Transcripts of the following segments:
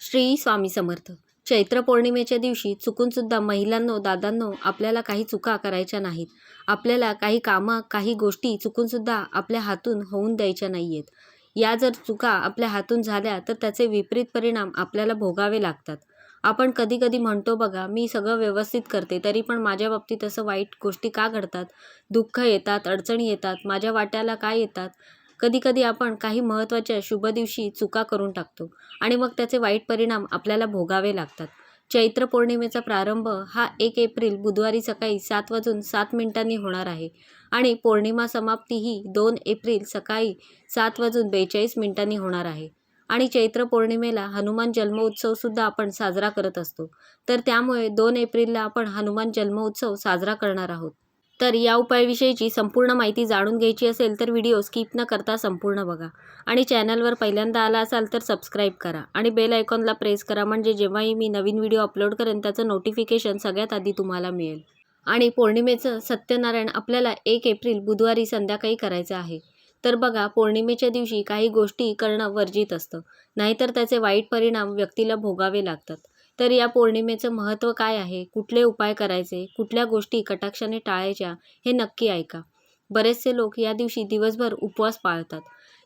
श्री स्वामी समर्थ. चैत्र पौर्णिमेच्या दिवशी चुकूनसुद्धा महिलांनो, दादांनो, आपल्याला काही चुका करायच्या नाहीत. आपल्याला काही कामं, काही गोष्टी चुकूनसुद्धा आपल्या हातून होऊन द्यायच्या नाही आहेत. या जर चुका आपल्या हातून झाल्या तर त्याचे विपरीत परिणाम आपल्याला भोगावे लागतात. आपण कधी कधी म्हणतो बघा, मी सगळं व्यवस्थित करते तरी पण माझ्या बाबतीत असं वाईट गोष्टी का घडतात, दुःख येतात, अडचणी येतात, माझ्या वाट्याला काय येतात. कधी कधी आपण काही महत्त्वाच्या शुभ दिवशी चुका करून टाकतो आणि मग त्याचे वाईट परिणाम आपल्याला भोगावे लागतात. चैत्र पौर्णिमेचा प्रारंभ हा 1 एप्रिल बुधवारी सकाळी 7:07 होणार आहे आणि पौर्णिमा समाप्ती ही 2 एप्रिल सकाळी 7:42 होणार आहे. आणि चैत्र पौर्णिमेला हनुमान जन्मोत्सवसुद्धा आपण साजरा करत असतो. तर त्यामुळे 2 एप्रिलला आपण हनुमान जन्मोत्सव साजरा करणार आहोत. तर या उपायाविषयीची संपूर्ण माहिती जाणून घ्यायची असेल तर व्हिडिओ स्किप न करता संपूर्ण बघा. आणि चॅनलवर पहिल्यांदा आला असाल तर सबस्क्राईब करा आणि बेल आयकॉनला प्रेस करा, म्हणजे जेव्हाही मी नवीन व्हिडिओ अपलोड करेन त्याचं नोटिफिकेशन सगळ्यात आधी तुम्हाला मिळेल. आणि पौर्णिमेचं सत्यनारायण आपल्याला 1 एप्रिल बुधवारी संध्याकाळी करायचं आहे. तर बघा, पौर्णिमेच्या दिवशी काही गोष्टी करणं वर्जित असतं, नाहीतर त्याचे वाईट परिणाम व्यक्तीला भोगावे लागतात. तर या पौर्णिमेचं महत्त्व काय आहे, कुठले उपाय करायचे, कुठल्या गोष्टी कटाक्षाने टाळायच्या, हे नक्की ऐका. बरेचसे लोक या दिवशी दिवसभर उपवास पाळतात.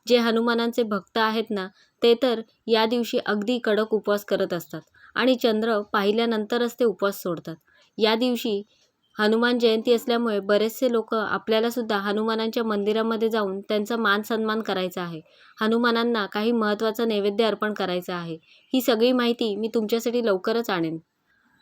जे हनुमानांचे भक्त आहेत ना, ते तर या दिवशी अगदी कडक उपवास करत असतात आणि चंद्र पाहिल्यानंतरच ते उपवास सोडतात. या दिवशी हनुमान जयंती असल्यामुळे बरेचसे लोक आपल्यालासुद्धा हनुमानांच्या मंदिरामध्ये जाऊन त्यांचा मान सन्मान करायचा आहे. हनुमानांना काही महत्त्वाचं नैवेद्य अर्पण करायचं आहे. ही सगळी माहिती मी तुमच्यासाठी लवकरच आणेन.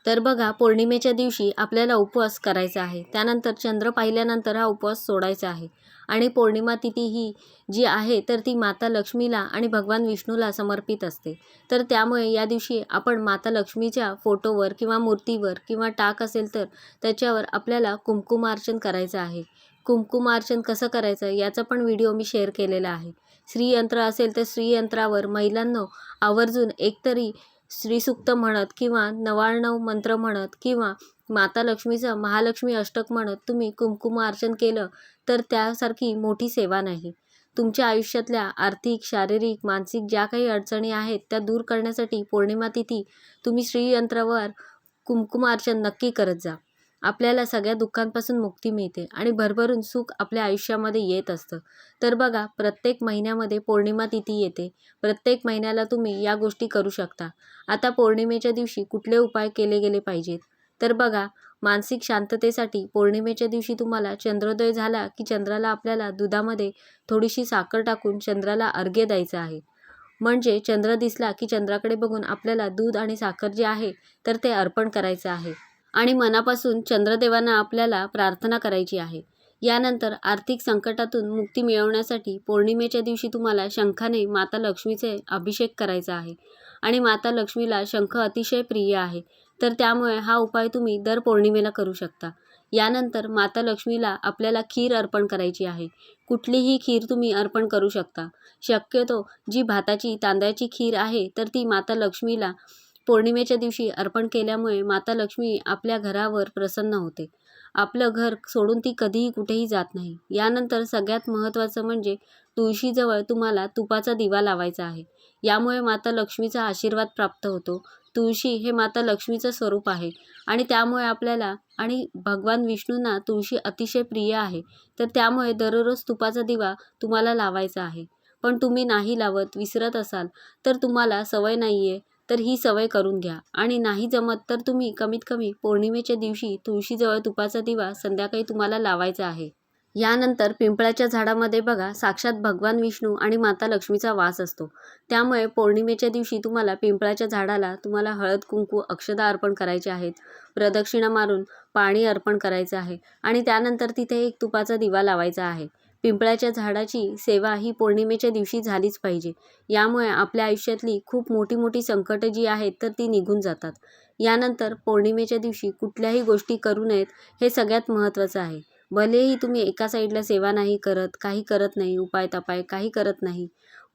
तर बघा, पौर्णिमेच्या दिवशी आपल्याला उपवास करायचा आहे. त्यानंतर चंद्र पाहिल्यानंतर हा उपवास सोडायचा आहे. आणि पौर्णिमा तिथी ही जी आहे तर ती माता लक्ष्मीला आणि भगवान विष्णूला समर्पित असते. तर त्यामुळे या दिवशी आपण माता लक्ष्मीच्या फोटोवर किंवा मूर्तीवर किंवा टाक असेल तर त्याच्यावर आपल्याला कुंकुमार्चन करायचं आहे. कुंकुमार्चन कसं करायचं याचा पण व्हिडिओ मी शेअर केलेला आहे. श्रीयंत्र असेल तर श्रीयंत्रावर महिलांनो आवर्जून एकतरी श्रीसूक्त म्हणत किंवा 99 मंत्र म्हणत किंवा माता लक्ष्मीचं महालक्ष्मी अष्टक म्हणत तुम्ही कुंकुमार्चन केलं तर त्यासारखी मोठी सेवा नाही. तुमच्या आयुष्यातल्या आर्थिक, शारीरिक, मानसिक ज्या काही अडचणी आहेत त्या दूर करण्यासाठी पौर्णिमा तिथी तुम्ही श्रीयंत्रावर कुंकुमार्चन नक्की करत जा. आपल्याला सगळ्या दुःखांपासून मुक्ती मिळते आणि भरभरून सुख आपल्या आयुष्यामध्ये येत असतं. तर बघा, प्रत्येक महिन्यामध्ये पौर्णिमा तिथी येते. प्रत्येक महिन्याला तुम्ही या गोष्टी करू शकता. आता पौर्णिमेच्या दिवशी कुठले उपाय केले गेले पाहिजेत, तर बघा, मानसिक शांततेसाठी पौर्णिमेच्या दिवशी तुम्हाला चंद्रोदय झाला की चंद्राला आपल्याला दुधामध्ये थोडीशी साखर टाकून चंद्राला अर्घ्य द्यायचं आहे. म्हणजे चंद्र दिसला की चंद्राकडे बघून आपल्याला दूध आणि साखर जे आहे तर ते अर्पण करायचं आहे आणि मनापासून चंद्रदेवांना आपल्याला प्रार्थना करायची आहे. यानंतर आर्थिक संकटातून मुक्ती मिळवण्यासाठी पौर्णिमेच्या दिवशी तुम्हाला शंखाने माता लक्ष्मीचे अभिषेक करायचा आहे. आणि माता लक्ष्मीला शंख अतिशय प्रिय आहे. तर त्यामुळे हा उपाय तुम्ही दर पौर्णिमेला करू शकता. यानंतर माता लक्ष्मीला आपल्याला खीर अर्पण करायची आहे. कुठलीही खीर तुम्ही अर्पण करू शकता. शक्यतो जी भाताची, तांदळाची खीर आहे तर ती माता लक्ष्मीला पौर्णिमेच्या दिवशी अर्पण केल्यामुळे माता लक्ष्मी आपल्या घरावर प्रसन्न होते. आपलं घर सोडून ती कधीही कुठेही जात नाही. यानंतर सगळ्यात महत्त्वाचं म्हणजे तुळशीजवळ तुम्हाला तुपाचा दिवा लावायचा आहे. यामुळे माता लक्ष्मीचा आशीर्वाद प्राप्त होतो. तुळशी हे माता लक्ष्मीचं स्वरूप आहे आणि त्यामुळे आपल्याला आणि भगवान विष्णूंना तुळशी अतिशय प्रिय आहे. तर त्यामुळे दररोज तुपाचा दिवा तुम्हाला लावायचा आहे. पण तुम्ही नाही लावत, विसरत असाल तर तुम्हाला सवय नाही आहे तर ही सवय करून घ्या. आणि नाही जमत तर तुम्ही कमीत कमी पौर्णिमेच्या दिवशी तुळशीजवळ तुपाचा दिवा संध्याकाळी तुम्हाला लावायचा आहे. यानंतर पिंपळाच्या झाडामध्ये बघा, साक्षात भगवान विष्णू आणि माता लक्ष्मीचा वास असतो. त्यामुळे पौर्णिमेच्या दिवशी तुम्हाला पिंपळाच्या झाडाला तुम्हाला हळद, कुंकू, अक्षता अर्पण करायचे आहेत. प्रदक्षिणा मारून पाणी अर्पण करायचं आहे आणि त्यानंतर तिथे एक तुपाचा दिवा लावायचा आहे. पिंपळाच्या झाडाची सेवा ही पौर्णिमेच्या दिवशी झालीच पाहिजे. यामुळे आपल्या आयुष्यातली खूप मोठी मोठी संकटं जी आहेत तर ती निघून जातात. यानंतर पौर्णिमेच्या दिवशी कुठल्याही गोष्टी करू नयेत, हे सगळ्यात महत्त्वाचं आहे. भलेही तुम्ही एका साईडला सेवा नाही करत, काही करत नाही, उपाय-तपाय काही करत नाही,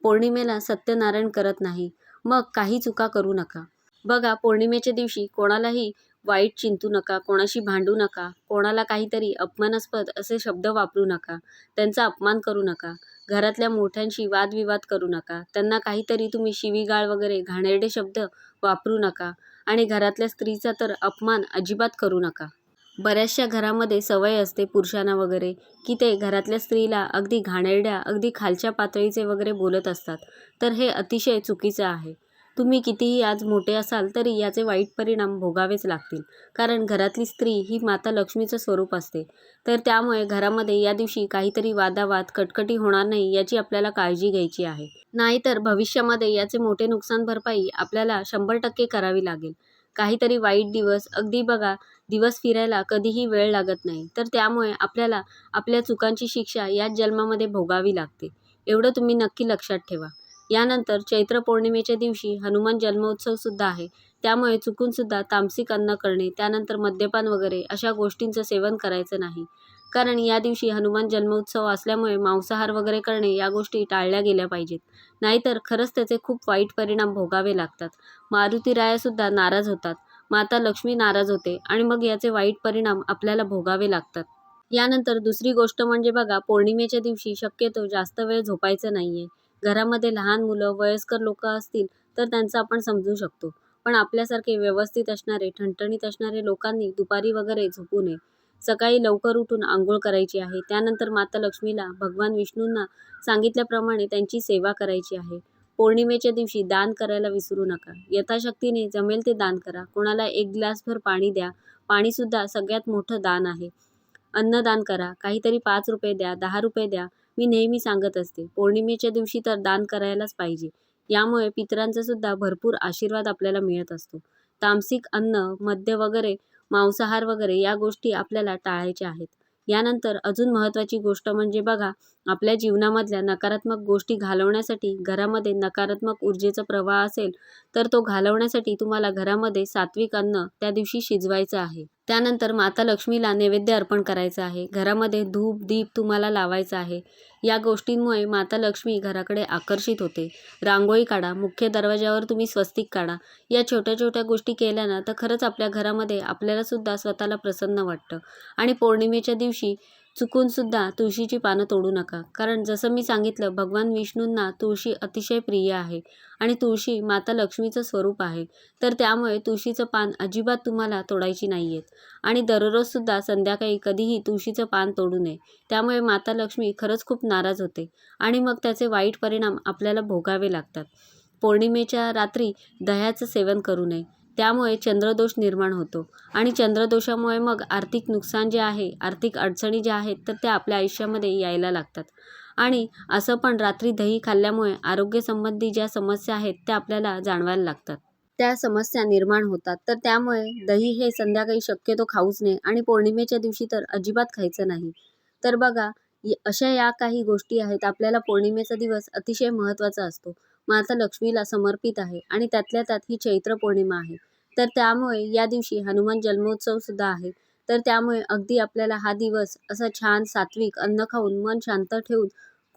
पौर्णिमेला सत्यनारायण करत नाही, मग काही चुका करू नका. बघा, पौर्णिमेच्या दिवशी कोणालाही वाईट चिंतू नका, कोणाशी भांडू नका, कोणाला काहीतरी अपमानास्पद असे शब्द वापरू नका, त्यांचा अपमान करू नका. घरातल्या मोठ्यांशी वादविवाद करू नका. त्यांना काहीतरी तुम्ही शिवीगाळ वगैरे घाणेरडे शब्द वापरू नका आणि घरातल्या स्त्रीचा तर अपमान अजिबात करू नका. बऱ्याचशा घरामध्ये सवय असते पुरुषांना वगैरे की ते घरातल्या स्त्रीला अगदी घाणेरड्या, अगदी खालच्या पातळीचे वगैरे बोलत असतात. तर हे अतिशय चुकीचं आहे. तुम्ही कितीही आज मोठे असाल तरी याचे वाईट परिणाम भोगावेच लागतील. कारण घरातली स्त्री ही माता लक्ष्मीचं स्वरूप असते. तर त्यामुळे घरामध्ये या दिवशी काहीतरी वादावाद, कटकटी होणार नाही याची आपल्याला काळजी घ्यायची आहे. नाहीतर भविष्यामध्ये याचे मोठे नुकसान भरपाई आपल्याला 100% करावी लागेल. काहीतरी वाईट दिवस, अगदी बघा, दिवस फिरायला कधीही वेळ लागत नाही. तर त्यामुळे आपल्याला आपल्या चुकांची शिक्षा याच जन्मामध्ये भोगावी लागते. एवढं तुम्ही नक्की लक्षात ठेवा. यानंतर चैत्र पौर्णिमेच्या दिवशी हनुमान जन्मोत्सवसुद्धा आहे. त्यामुळे चुकूनसुद्धा तामसिक अन्न करणे, त्यानंतर मद्यपान वगैरे अशा गोष्टींचं सेवन करायचं नाही. कारण या दिवशी हनुमान जन्मोत्सव असल्यामुळे मांसाहार वगैरे करणे या गोष्टी टाळल्या गेल्या पाहिजेत. नाहीतर खरंच त्याचे खूप वाईट परिणाम भोगावे लागतात. मारुतीरायासुद्धा नाराज होतात. माता लक्ष्मी नाराज होते आणि मग याचे वाईट परिणाम आपल्याला भोगावे लागतात. यानंतर दुसरी गोष्ट म्हणजे बघा, पौर्णिमेच्या दिवशी शक्यतो जास्त वेळ झोपायचं नाहीये. घरामध्ये लहान मुलं, वयस्कर लोकं असतील तर त्यांचं आपण समजू शकतो. पण आपल्यासारखे व्यवस्थित असणारे, ठणठणीत असणारे लोकांनी दुपारी वगैरे झोपू नये. सकाळी लवकर उठून अंघोळ करायची आहे. त्यानंतर माता लक्ष्मीला, भगवान विष्णूंना सांगितल्याप्रमाणे त्यांची सेवा करायची आहे. पौर्णिमेच्या दिवशी दान करायला विसरू नका. यथाशक्तीने जमेल ते दान करा. कोणाला 1 ग्लासभर पाणी द्या. पाणीसुद्धा सगळ्यात मोठं दान आहे. अन्नदान करा. काहीतरी ₹5 द्या, ₹10 द्या. मी नेहमी सांगत असते, पौर्णिमेच्या दिवशी तर दान करायलाच पाहिजे. यामुळे पितरांचा सुद्धा भरपूर आशीर्वाद आपल्याला मिळत असतो. तामसिक अन्न, मद्य वगैरे, मांसाहार वगैरे या गोष्टी आपल्याला टाळायच्या आहेत. यानंतर अजून महत्त्वाची गोष्ट म्हणजे बघा, आपल्या जीवनामधल्या नकारात्मक गोष्टी घालवण्यासाठी, घरामध्ये नकारात्मक ऊर्जेचा प्रवाह असेल तर तो घालवण्यासाठी तुम्हाला घरामध्ये सात्विक अन्न त्या दिवशी शिजवायचं आहे. त्यानंतर माता लक्ष्मीला नैवेद्य अर्पण करायचं आहे. घरामध्ये धूप, दीप तुम्हाला लावायचा आहे. या गोष्टींमुळे माता लक्ष्मी घराकडे आकर्षित होते. रांगोळी काढा, मुख्य दरवाजावर तुम्ही स्वस्तिक काढा. या छोट्या छोट्या गोष्टी केल्या ना तर खरंच आपल्या घरामध्ये आपल्यालासुद्धा स्वतःला प्रसन्न वाटतं. आणि पौर्णिमेच्या दिवशी चुकूनसुद्धा तुळशीची पानं तोडू नका. कारण जसं मी सांगितलं, भगवान विष्णूंना तुळशी अतिशय प्रिय आहे आणि तुळशी माता लक्ष्मीचं स्वरूप आहे. तर त्यामुळे तुळशीचं पान अजिबात तुम्हाला तोडायची नाही आहेत. आणि दररोजसुद्धा संध्याकाळी कधीही तुळशीचं पान तोडू नये. त्यामुळे माता लक्ष्मी खरंच खूप नाराज होते आणि मग त्याचे वाईट परिणाम आपल्याला भोगावे लागतात. पौर्णिमेच्या रात्री दह्याचं सेवन करू नये. त्यामुळे चंद्रदोष निर्माण होतो आणि चंद्रदोषामुळे मग आर्थिक नुकसान जे आहे, आर्थिक अडचणी ज्या आहेत तर त्या आपल्या आयुष्यामध्ये यायला लागतात. आणि असं पण रात्री दही खाल्ल्यामुळे आरोग्यसंबंधी ज्या समस्या आहेत त्या आपल्याला जाणवायला लागतात. त्या समस्या निर्माण होतात. तर त्यामुळे दही हे संध्याकाळी शक्यतो खाऊच नये आणि पौर्णिमेच्या दिवशी तर अजिबात खायचं नाही. तर बघा, अशा या काही गोष्टी आहेत. आपल्याला पौर्णिमेचा दिवस अतिशय महत्त्वाचा असतो. माता लक्ष्मीला समर्पित आहे आणि त्यातल्या त्यात ही चैत्र पौर्णिमा आहे. तर त्यामुळे या दिवशी हनुमान जन्मोत्सवसुद्धा आहे. तर त्यामुळे अगदी आपल्याला हा दिवस असा छान सात्विक अन्न खाऊन, मन शांत ठेवून,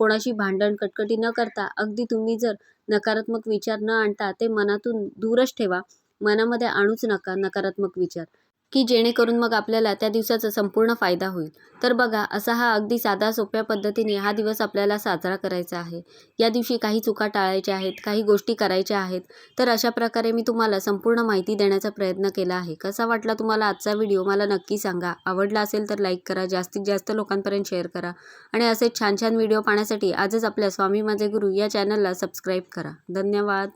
कोणाशी भांडण, कटकटी न करता, अगदी तुम्ही जर नकारात्मक विचार न आणता ते मनातून दूरच ठेवा. मनामध्ये आणूच नका नकारात्मक विचार, की जेणेकरून मग आपल्याला त्या दिवसाचा संपूर्ण फायदा होईल. तर बघा, असा हा अगदी साधा सोप्या पद्धतीने हा दिवस आपल्याला साजरा करायचा आहे. या दिवशी काही चुका टाळायच्या आहेत, काही गोष्टी करायच्या आहेत. तर अशा प्रकारे मी तुम्हाला संपूर्ण माहिती देण्याचा प्रयत्न केला आहे. कसा वाटला तुम्हाला आजचा व्हिडिओ मला नक्की सांगा. आवडला असेल तर लाईक करा, जास्तीत जास्त लोकांपर्यंत शेअर करा आणि असेच छान छान व्हिडिओ पाहण्यासाठी आजच आपल्या स्वामी माझे गुरु या चॅनलला सबस्क्राईब करा. धन्यवाद.